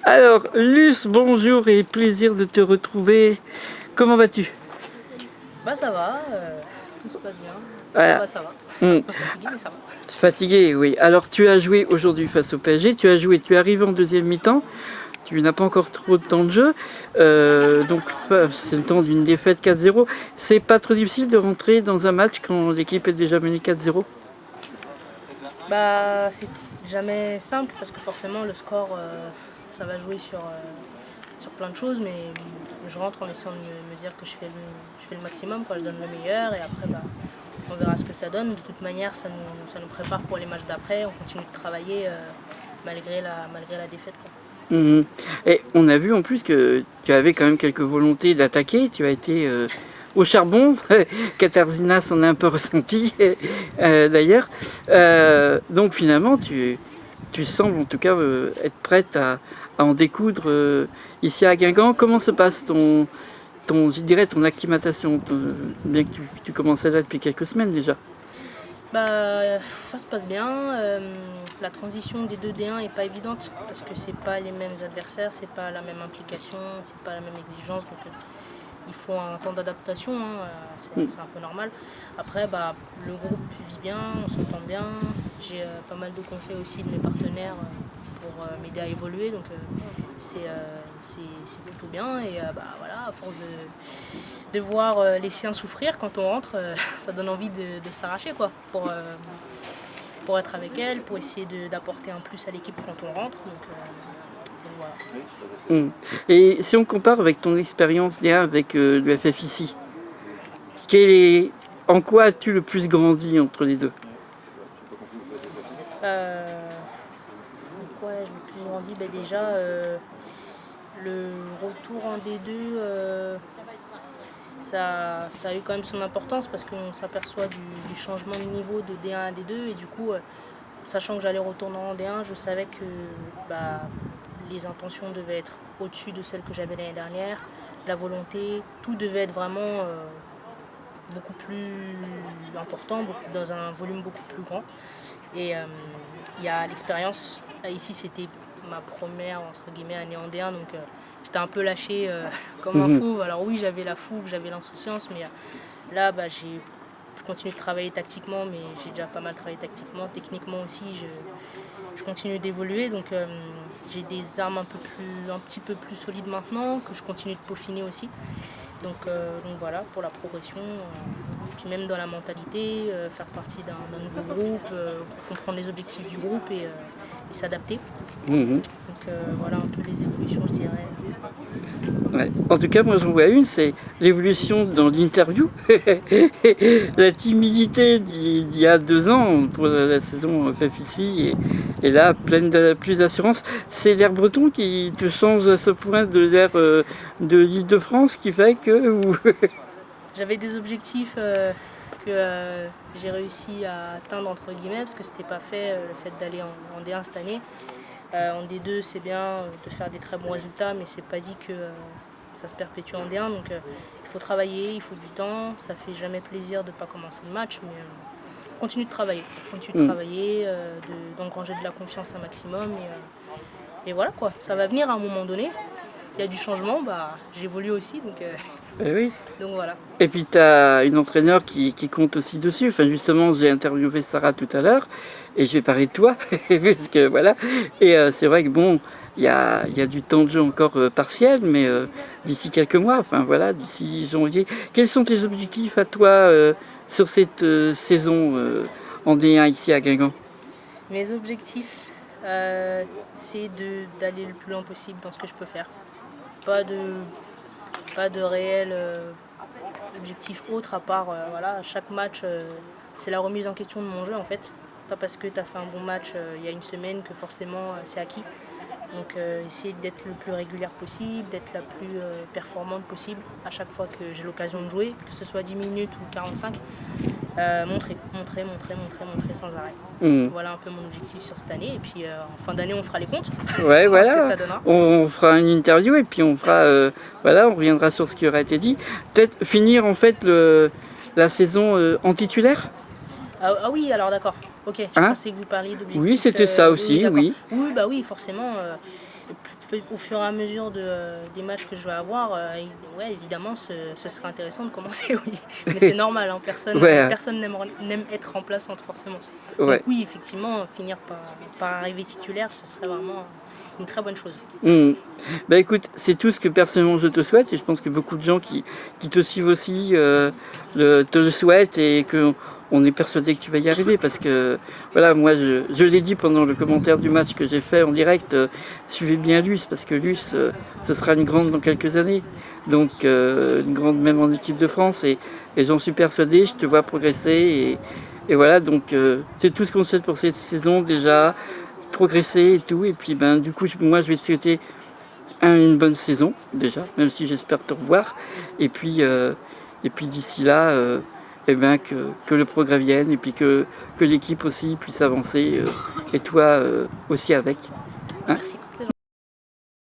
Alors, Luce, bonjour et plaisir de te retrouver. Comment vas-tu? Bah ça va, tout se passe bien. Voilà. Ça va. Hmm. Pas fatigué mais ça va. Fatigué, oui. Alors, tu as joué aujourd'hui face au PSG. Tu arrives en deuxième mi-temps. Tu n'as pas encore trop de temps de jeu. Donc, c'est le temps d'une défaite 4-0. C'est pas trop difficile de rentrer dans un match quand l'équipe est déjà menée 4-0? Bah c'est jamais simple parce que forcément le score ça va jouer sur plein de choses, mais je rentre en essayant de me dire que je fais le maximum, quoi, je donne le meilleur et après bah, on verra ce que ça donne. De toute manière ça nous prépare pour les matchs d'après, on continue de travailler malgré la défaite, quoi. Mhm. Et on a vu en plus que tu avais quand même quelques volontés d'attaquer. Tu as été au charbon. Katarzyna s'en a un peu ressenti d'ailleurs. Donc finalement, tu sembles en tout cas être prête à en découdre ici à Guingamp. Comment se passe je dirais, ton acclimatation, bien que tu commences là depuis quelques semaines déjà? Bah, ça se passe bien. La transition des 2D1 est pas évidente parce que c'est pas les mêmes adversaires, c'est pas la même implication, c'est pas la même exigence. Donc il faut un temps d'adaptation, hein, c'est un peu normal. Après, bah, le groupe vit bien, on s'entend bien. J'ai pas mal de conseils aussi de mes partenaires pour m'aider à évoluer. Donc c'est plutôt bien. Et bah, voilà, à force de voir les siens souffrir quand on rentre, ça donne envie de s'arracher, quoi, pour être avec elles, pour essayer d'apporter un plus à l'équipe quand on rentre. Donc voilà. Mm. Et si on compare avec ton expérience déjà avec le FF ici, en quoi as-tu le plus grandi entre les deux? Donc ouais, je me suis grandi, bah déjà le retour en D2, ça a eu quand même son importance parce qu'on s'aperçoit du changement de niveau de D1 à D2 et du coup, sachant que j'allais retourner en D1, je savais que bah, les intentions devaient être au-dessus de celles que j'avais l'année dernière, la volonté, tout devait être vraiment beaucoup plus important, dans un volume beaucoup plus grand. Et il y a l'expérience. Ici, c'était ma première entre guillemets année en D1, donc j'étais un peu lâchée comme un fou. Alors oui, j'avais la fougue, j'avais l'insouciance, mais là, bah, je continue de travailler tactiquement, mais j'ai déjà pas mal travaillé tactiquement. Techniquement aussi, je continue d'évoluer, donc j'ai des armes un petit peu plus solides maintenant, que je continue de peaufiner aussi. Donc voilà, pour la progression, puis même dans la mentalité, faire partie d'un nouveau groupe, comprendre les objectifs du groupe et s'adapter. Donc voilà un peu les évolutions, je dirais. Ouais. En tout cas, moi j'en vois une, c'est l'évolution dans l'interview. La timidité d'il y a 2 ans pour la saison FF ici et là, pleine de plus d'assurance. C'est l'air breton qui te change à ce point de l'air de l'Île-de-France qui fait que... J'avais des objectifs que j'ai réussi à atteindre entre guillemets parce que c'était pas fait le fait d'aller en D1 cette année. En D2 c'est bien de faire des très bons résultats mais c'est pas dit que ça se perpétue en D1 donc il faut travailler, il faut du temps, ça fait jamais plaisir de ne pas commencer le match mais continue de travailler, d'engranger de la confiance un maximum et voilà quoi, ça va venir à un moment donné. S'il y a du changement, bah, j'évolue aussi donc, Oui. donc voilà. Et puis tu as une entraîneur qui compte aussi dessus. Enfin justement, j'ai interviewé Sarah tout à l'heure et je vais parler de toi parce que voilà. Et c'est vrai que bon, il y a du temps de jeu encore partiel, mais d'ici quelques mois, enfin voilà, d'ici janvier. Quels sont tes objectifs à toi sur cette saison en D1 ici à Guingamp? Mes objectifs, c'est d'aller le plus loin possible dans ce que je peux faire. Pas de réel objectif autre à part voilà, chaque match, c'est la remise en question de mon jeu en fait. Pas parce que tu as fait un bon match il y a une semaine que forcément c'est acquis. Donc essayer d'être le plus régulière possible, d'être la plus performante possible à chaque fois que j'ai l'occasion de jouer, que ce soit 10 minutes ou 45. Montrer sans arrêt. Voilà un peu mon objectif sur cette année. Et puis en fin d'année, on fera les comptes. Ouais, On verra ce que voilà. ça donnera. On fera une interview et puis on fera, voilà, on reviendra sur ce qui aura été dit. Peut-être finir en fait la saison en titulaire. Ah oui, alors d'accord. Ok, je Hein? pensais que vous parliez d'objectifs. Oui, c'était ça aussi, d'accord. oui. Oui, bah oui, forcément. Au fur et à mesure des matchs que je vais avoir, ouais, évidemment, ce serait intéressant de commencer, oui. Mais c'est normal, hein, Ouais, personne n'aime être remplaçante forcément. Donc ouais. oui, effectivement, finir par arriver titulaire, ce serait vraiment une très bonne chose. Hmm. Bah écoute, c'est tout ce que personnellement je te souhaite et je pense que beaucoup de gens qui te suivent aussi te le souhaitent et qu'on est persuadé que tu vas y arriver parce que voilà, moi je l'ai dit pendant le commentaire du match que j'ai fait en direct, suivez bien Luce parce que Luce, ce sera une grande dans quelques années, donc une grande même en équipe de France et j'en suis persuadé, je te vois progresser et voilà, donc c'est tout ce qu'on souhaite pour cette saison déjà progresser et tout. Et puis ben du coup moi je vais te souhaiter une bonne saison déjà, même si j'espère te revoir. Et puis d'ici là, eh ben que le progrès vienne et puis que l'équipe aussi puisse avancer et toi aussi avec. Hein. Merci, c'est gentil.